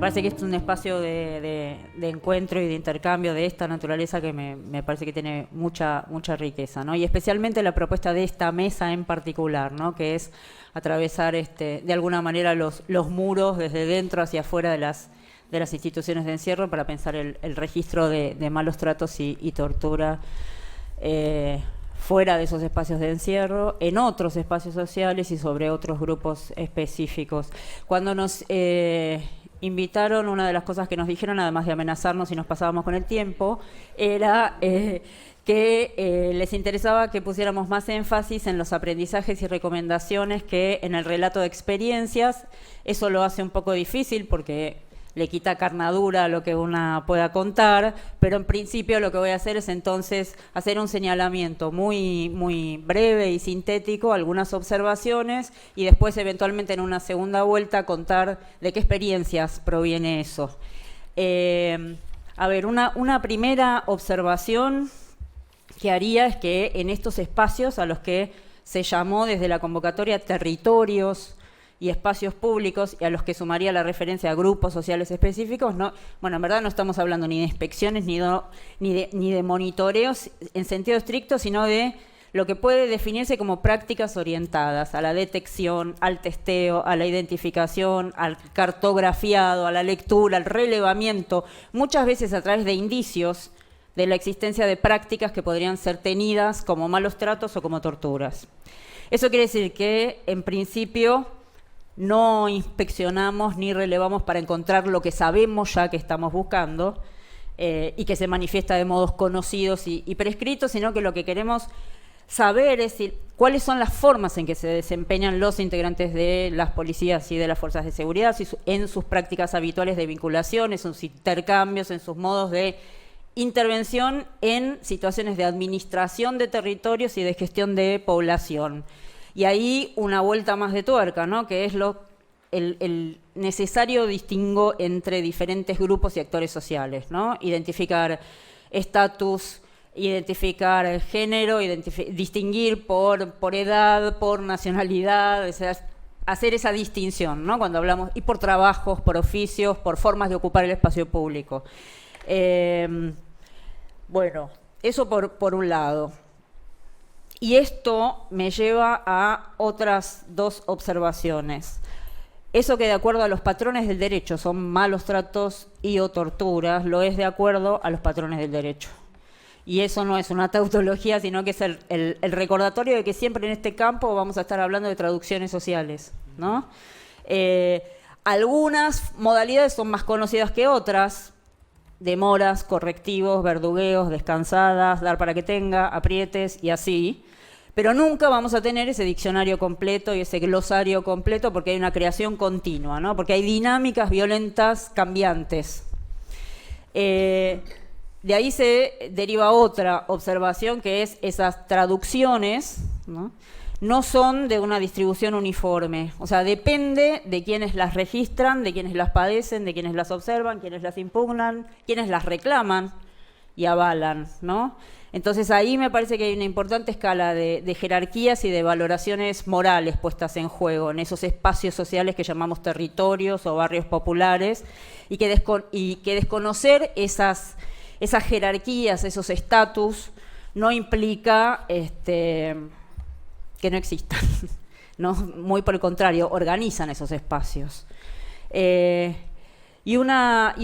parece que es un espacio de encuentro y de intercambio de esta naturaleza que me parece que tiene mucha riqueza, ¿no? Y especialmente la propuesta de esta mesa en particular, ¿no? Que es atravesar de alguna manera los muros desde dentro hacia afuera de las instituciones de encierro para pensar el registro de malos tratos y tortura fuera de esos espacios de encierro, en otros espacios sociales y sobre otros grupos específicos. Cuando nos invitaron, una de las cosas que nos dijeron, además de amenazarnos si nos pasábamos con el tiempo, era que les interesaba que pusiéramos más énfasis en los aprendizajes y recomendaciones que en el relato de experiencias. Eso lo hace un poco difícil porque le quita carnadura a lo que una pueda contar, pero en principio lo que voy a hacer es entonces hacer un señalamiento muy breve y sintético, algunas observaciones, y después eventualmente en una segunda vuelta contar de qué experiencias proviene eso. A ver, una primera observación que haría es que en estos espacios a los que se llamó desde la convocatoria territorios y espacios públicos, y a los que sumaría la referencia a grupos sociales específicos, bueno, en verdad no estamos hablando ni de inspecciones ni de monitoreos en sentido estricto, sino de lo que puede definirse como prácticas orientadas a la detección, al testeo, a la identificación, al cartografiado, a la lectura, al relevamiento, muchas veces a través de indicios de la existencia de prácticas que podrían ser tenidas como malos tratos o como torturas. Eso quiere decir que, en principio, no inspeccionamos ni relevamos para encontrar lo que sabemos ya que estamos buscando y que se manifiesta de modos conocidos y prescritos, sino que lo que queremos saber es cuáles son las formas en que se desempeñan los integrantes de las policías y de las fuerzas de seguridad en sus prácticas habituales de vinculación, en sus intercambios, en sus modos de intervención en situaciones de administración de territorios y de gestión de población. Y ahí una vuelta más de tuerca, ¿no? Que es el necesario distingo entre diferentes grupos y actores sociales, ¿no? Identificar estatus, identificar género, distinguir por edad, por nacionalidad, o sea, hacer esa distinción, ¿no? Cuando hablamos, y por trabajos, por oficios, por formas de ocupar el espacio público. Bueno, eso por un lado. Y esto me lleva a otras dos observaciones. Eso que de acuerdo a los patrones del derecho son malos tratos y o torturas, lo es de acuerdo a los patrones del derecho. Y eso no es una tautología, sino que es el recordatorio de que siempre en este campo vamos a estar hablando de traducciones sociales, ¿no? Algunas modalidades son más conocidas que otras: demoras, correctivos, verdugueos, descansadas, dar para que tenga, aprietes y así. Pero nunca vamos a tener ese diccionario completo y ese glosario completo porque hay una creación continua, ¿no? Porque hay dinámicas violentas cambiantes. De ahí se deriva otra observación, que es esas traducciones, ¿no? No son de una distribución uniforme. O sea, depende de quienes las registran, de quienes las padecen, de quienes las observan, quienes las impugnan, quienes las reclaman y avalan, ¿no? Entonces ahí me parece que hay una importante escala de jerarquías y de valoraciones morales puestas en juego en esos espacios sociales que llamamos territorios o barrios populares, y que desconocer esas jerarquías, esos estatus, no implica que no existan, ¿no? Muy por el contrario, organizan esos espacios. Y una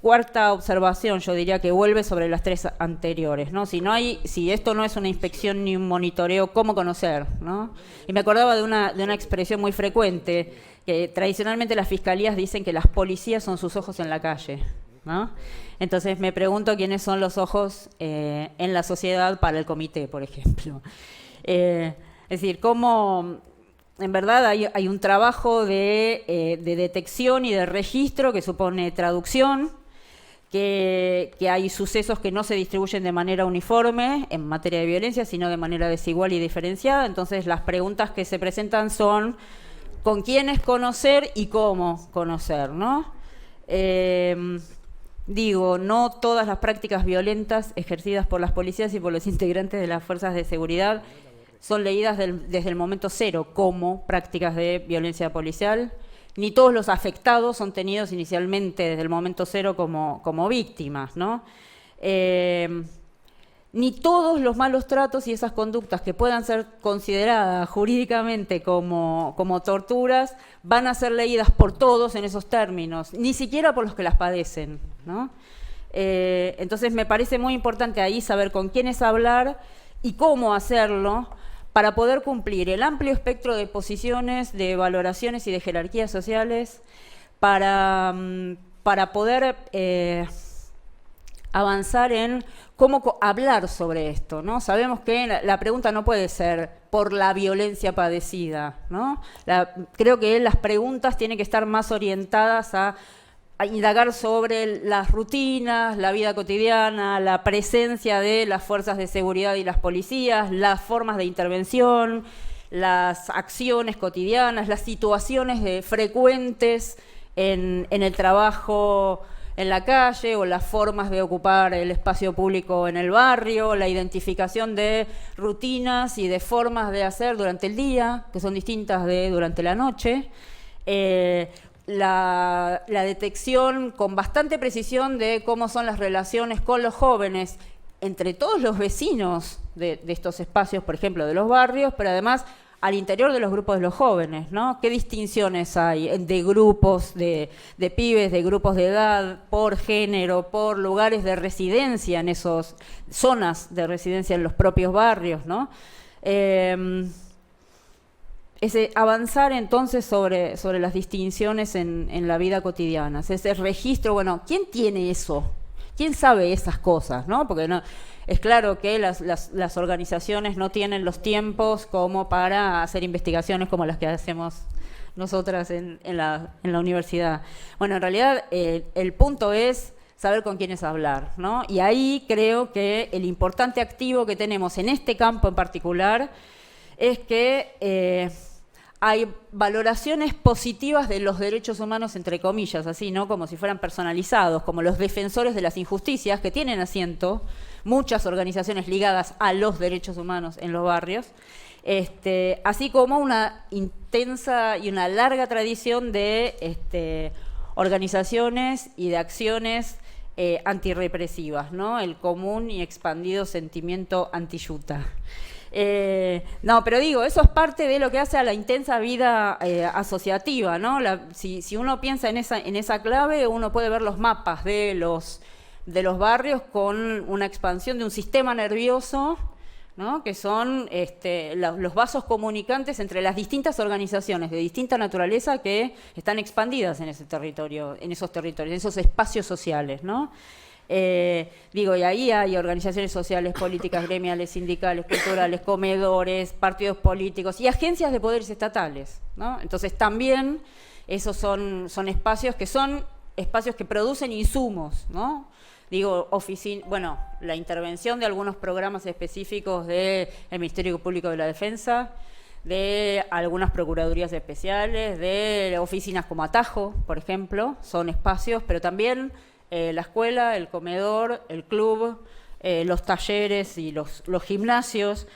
cuarta observación, yo diría que vuelve sobre las tres anteriores, ¿no? Si esto no es una inspección ni un monitoreo, ¿cómo conocer, ¿no? Y me acordaba de una expresión muy frecuente, que tradicionalmente las fiscalías dicen que las policías son sus ojos en la calle, ¿no? Entonces me pregunto quiénes son los ojos en la sociedad para el comité, por ejemplo. Es decir, cómo en verdad hay un trabajo de detección y de registro que supone traducción, que hay sucesos que no se distribuyen de manera uniforme en materia de violencia, sino de manera desigual y diferenciada. Entonces las preguntas que se presentan son con quiénes conocer y cómo conocer, ¿no? No todas las prácticas violentas ejercidas por las policías y por los integrantes de las fuerzas de seguridad son leídas desde el momento cero como prácticas de violencia policial. ni todos los afectados son tenidos inicialmente desde el momento cero como víctimas, ¿no? Ni todos los malos tratos y esas conductas que puedan ser consideradas jurídicamente como torturas van a ser leídas por todos en esos términos, ni siquiera por los que las padecen, ¿no? Entonces me parece muy importante ahí saber con quiénes hablar y cómo hacerlo para poder cumplir el amplio espectro de posiciones, de valoraciones y de jerarquías sociales, para poder avanzar en cómo hablar sobre esto, ¿no? Sabemos que la pregunta no puede ser por la violencia padecida, ¿no? Creo que las preguntas tienen que estar más orientadas a indagar sobre las rutinas, la vida cotidiana, la presencia de las fuerzas de seguridad y las policías, las formas de intervención, las acciones cotidianas, las situaciones frecuentes en el trabajo en la calle o las formas de ocupar el espacio público en el barrio, la identificación de rutinas y de formas de hacer durante el día, que son distintas de durante la noche, la detección con bastante precisión de cómo son las relaciones con los jóvenes entre todos los vecinos de estos espacios, por ejemplo, de los barrios, pero además al interior de los grupos de los jóvenes, ¿no? ¿Qué distinciones hay de grupos de pibes, de grupos de edad, por género, por lugares de residencia en esas zonas de residencia en los propios barrios, ¿no? Avanzar entonces sobre las distinciones en la vida cotidiana, ese registro, bueno, ¿quién tiene eso? ¿Quién sabe esas cosas, no? Porque no, es claro que las organizaciones no tienen los tiempos como para hacer investigaciones como las que hacemos nosotras en la universidad. Bueno, en realidad el punto es saber con quiénes hablar, ¿no? Y ahí creo que el importante activo que tenemos en este campo en particular es que hay valoraciones positivas de los derechos humanos, entre comillas, así, ¿no? Como si fueran personalizados, como los defensores de las injusticias, que tienen asiento muchas organizaciones ligadas a los derechos humanos en los barrios, así como una intensa y una larga tradición de organizaciones y de acciones antirrepresivas, ¿no? El común y expandido sentimiento anti-yuta. No, pero digo, eso es parte de lo que hace a la intensa vida asociativa, ¿no? Si uno piensa en esa clave, uno puede ver los mapas de los barrios con una expansión de un sistema nervioso, ¿no? Que son los vasos comunicantes entre las distintas organizaciones de distinta naturaleza que están expandidas en ese territorio, en esos espacios sociales, ¿no? Digo, y ahí hay organizaciones sociales, políticas, gremiales, sindicales, culturales, comedores, partidos políticos y agencias de poderes estatales, ¿no? Entonces también esos son espacios que producen insumos, ¿no? Digo, bueno, la intervención de algunos programas específicos del Ministerio Público de la Defensa, de algunas procuradurías especiales, de oficinas como Atajo, por ejemplo, son espacios, pero también la escuela, el comedor, el club, los talleres y los gimnasios.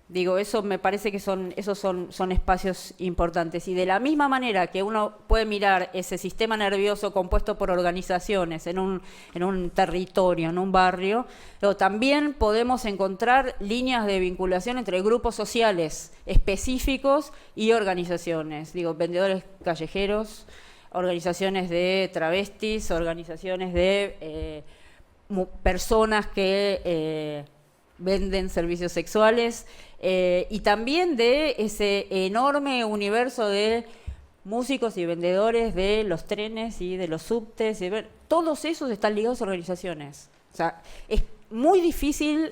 Digo, eso me parece que esos son espacios importantes. Y de la misma manera que uno puede mirar ese sistema nervioso compuesto por organizaciones en un territorio, en un barrio, pero también podemos encontrar líneas de vinculación entre grupos sociales específicos y organizaciones. Digo, vendedores callejeros, organizaciones de travestis, organizaciones de personas que venden servicios sexuales y también de ese enorme universo de músicos y vendedores de los trenes y de los subtes. Todos esos están ligados a organizaciones. O sea, es muy difícil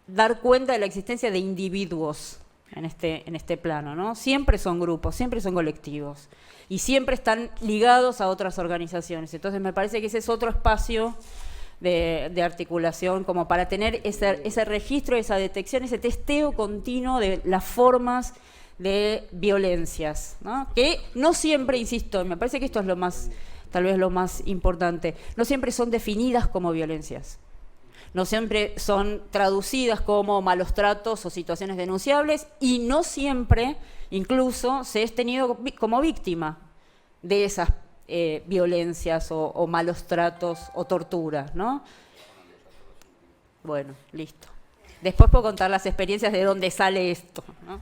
dar cuenta de la existencia de individuos en este plano, ¿no? Siempre son grupos, siempre son colectivos y siempre están ligados a otras organizaciones. Entonces me parece que ese es otro espacio de articulación como para tener ese registro, esa detección, ese testeo continuo de las formas de violencias, ¿no? Que no siempre, insisto, me parece que esto es tal vez lo más importante, no siempre son definidas como violencias. no siempre son traducidas como malos tratos o situaciones denunciables, y no siempre incluso se es tenido como víctima de esas violencias o malos tratos o torturas, ¿no? Bueno, listo. Después puedo contar las experiencias de dónde sale esto, ¿no?